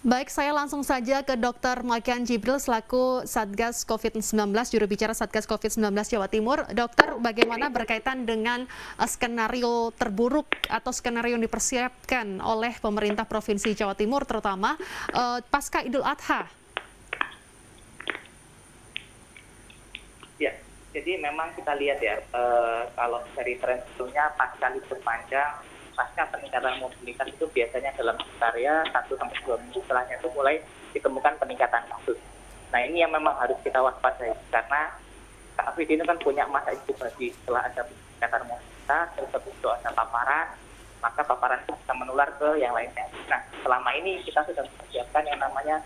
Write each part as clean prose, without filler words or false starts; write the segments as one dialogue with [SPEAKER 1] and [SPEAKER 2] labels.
[SPEAKER 1] Baik, saya langsung saja ke Dr. Makian Jibril selaku Satgas COVID-19, juru bicara Satgas COVID-19 Jawa Timur. Dokter, bagaimana berkaitan dengan skenario terburuk atau skenario yang dipersiapkan oleh pemerintah Provinsi Jawa Timur, terutama pasca Idul Adha?
[SPEAKER 2] Ya, jadi memang kita lihat ya, kalau dari tren sebelumnya pasca libur panjang, pasca peningkatan mobilitas itu biasanya dalam sekitar 1-2 minggu setelahnya itu mulai ditemukan peningkatan kasus. Nah ini yang memang harus kita waspadai karena COVID ini kan punya masa inkubasi. Setelah ada peningkatan mobilitas, terus habis itu ada paparan, maka paparan itu bisa menular ke yang lainnya. Nah selama ini kita sudah mempersiapkan yang namanya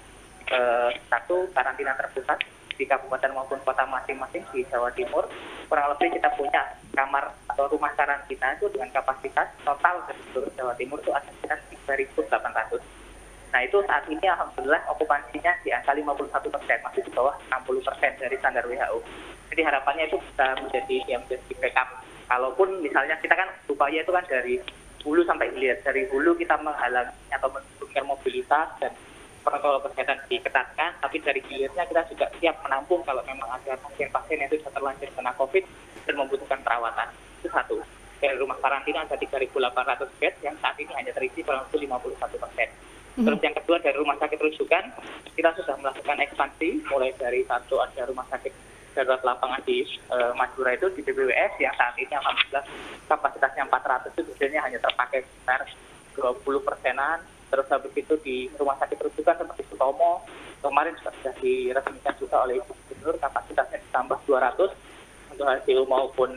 [SPEAKER 2] satu karantina terpusat di kabupaten maupun kota masing-masing di Jawa Timur. Kurang lebih kita punya kamar atau rumah karantina itu dengan kapasitas total dari seluruh Jawa Timur itu ada sekitar 3.800. Nah itu saat ini alhamdulillah okupansinya di angka 51%, masih di bawah 60% dari standar WHO. Jadi harapannya itu bisa menjadi backup. Kalaupun misalnya kita kan upaya itu kan dari hulu sampai hilir. Dari hulu kita menghalangi atau menurunkan mobilitas dan protokol kesehatan diketatkan, tapi dari hilirnya kita juga siap menampung kalau memang ada pasien-pasien yang sudah terlanjur kena COVID dan membutuhkan perawatan. Itu satu. Dari rumah karantina ada 3.800 bed yang saat ini hanya terisi kurang lebih 51%. Terus yang kedua dari rumah sakit rujukan, kita sudah melakukan ekspansi, mulai dari satu ada rumah sakit darurat lapangan di Madura itu di BPWS yang saat ini alhamdulillah kapasitasnya 400 itu sebenarnya hanya terpakai sekitar 20%-an. Terus habis itu di rumah sakit rujukan seperti Sutomo, kemarin sudah diresmikan juga oleh Ibu Gubernur, kapasitasnya ditambah 200 untuk HCU maupun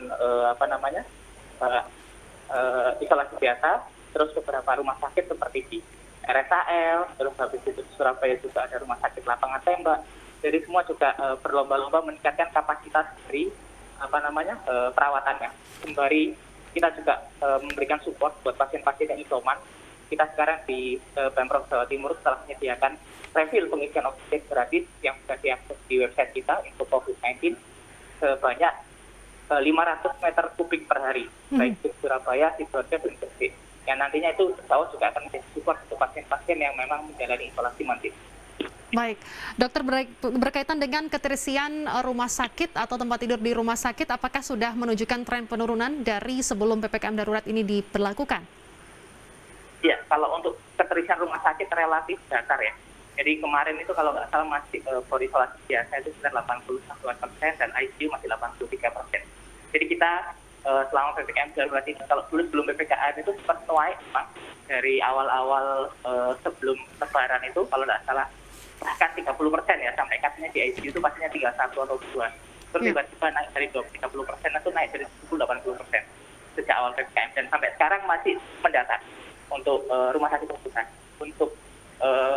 [SPEAKER 2] isolasi biasa. Terus beberapa rumah sakit seperti di RSAL, terus habis itu di Surabaya juga ada rumah sakit lapangan tembak. Jadi semua juga berlomba-lomba meningkatkan kapasitas dari perawatannya. Sembari kita juga memberikan support buat pasien-pasien yang isoman. Kita sekarang di Pemprov Jawa Timur telah menyediakan refill pengisian oksigen gratis yang bisa diakses di website kita info COVID-19 sebanyak 500 meter kubik per hari, baik di Surabaya, Sidoarjo, dan Gresik. Yang nantinya itu insya juga akan menjadi support untuk pasien-pasien yang memang menjalani isolasi mandiri.
[SPEAKER 1] Baik, dokter, berkaitan dengan keterisian rumah sakit atau tempat tidur di rumah sakit, apakah sudah menunjukkan tren penurunan dari sebelum PPKM darurat ini diberlakukan?
[SPEAKER 2] Ya, kalau untuk keterisian rumah sakit relatif datar ya. Jadi kemarin itu kalau nggak salah masih for isolasi biasa itu sekitar 81% dan ICU masih 83%. Jadi kita selama PPKM darurat ini, kalau sebelum PPKM itu sempat naik dari awal-awal sebelum lebaran itu kalau nggak salah bahkan 30% ya, sampai katanya di ICU itu pastinya 31 atau 2. Terus tiba-tiba naik dari 30% itu naik dari 80% sejak awal PPKM dan sampai sekarang masih mendatar untuk rumah sakit rujukan. Untuk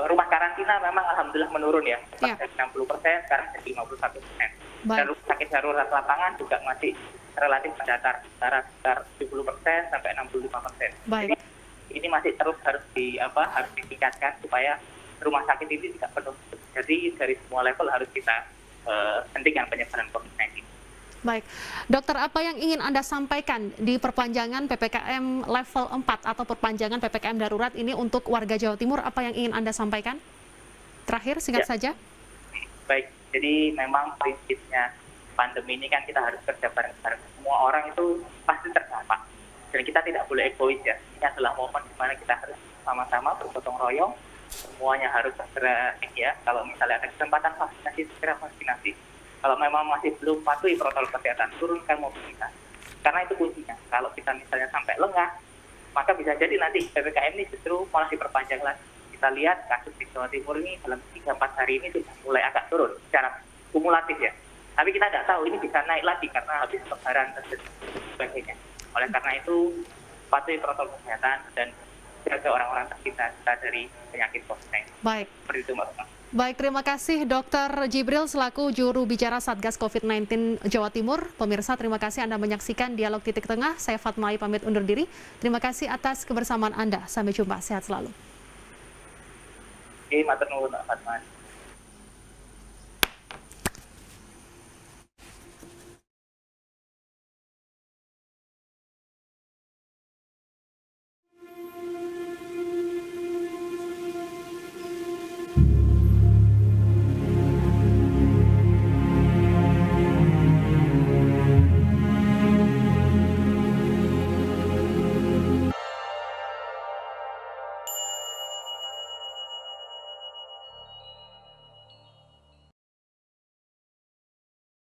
[SPEAKER 2] rumah karantina memang alhamdulillah menurun ya, dari 60% sekarang jadi 51%. Dan rumah sakit darurat lapangan juga masih relatif mendatar, antara sekitar 70% sampai 65%. Jadi ini masih terus harus ditingkatkan supaya rumah sakit ini tidak penuh. Jadi dari semua level harus kita hentikan penyebaran COVID-19.
[SPEAKER 1] Baik, dokter, apa yang ingin Anda sampaikan di perpanjangan PPKM level 4 atau perpanjangan PPKM darurat ini untuk warga Jawa Timur? Apa yang ingin Anda sampaikan? Terakhir, singkat saja.
[SPEAKER 2] Baik, jadi memang prinsipnya pandemi ini kan kita harus kerja bareng-bareng. Semua orang itu pasti terdampak. Dan kita tidak boleh egois ya. Ini adalah momen di mana kita harus sama-sama bergotong royong. Semuanya harus segera ya. Kalau misalnya ada kesempatan vaksinasi, segera vaksinasi. Kalau memang masih belum patuhi protokol kesehatan, turunkan mobilitas. Karena itu kuncinya. Kalau kita misalnya sampai lengah, maka bisa jadi nanti PPKM ini justru malah diperpanjang lagi. Kita lihat kasus di Jawa Timur ini dalam 3-4 hari ini sudah mulai agak turun secara kumulatif ya. Tapi kita tidak tahu ini bisa naik lagi karena habis lebaran dan sebagainya. Oleh karena itu, patuhi protokol kesehatan dan jaga orang-orang tercinta kita dari penyakit COVID-19.
[SPEAKER 1] Baik.
[SPEAKER 2] Seperti itu, Mbak.
[SPEAKER 1] Baik, terima kasih Dr. Jibril selaku juru bicara Satgas COVID-19 Jawa Timur. Pemirsa, terima kasih Anda menyaksikan Dialog Titik Tengah. Saya Fatmai pamit undur diri. Terima kasih atas kebersamaan Anda. Sampai jumpa, sehat selalu.
[SPEAKER 2] Matur nuwun, Fatmai.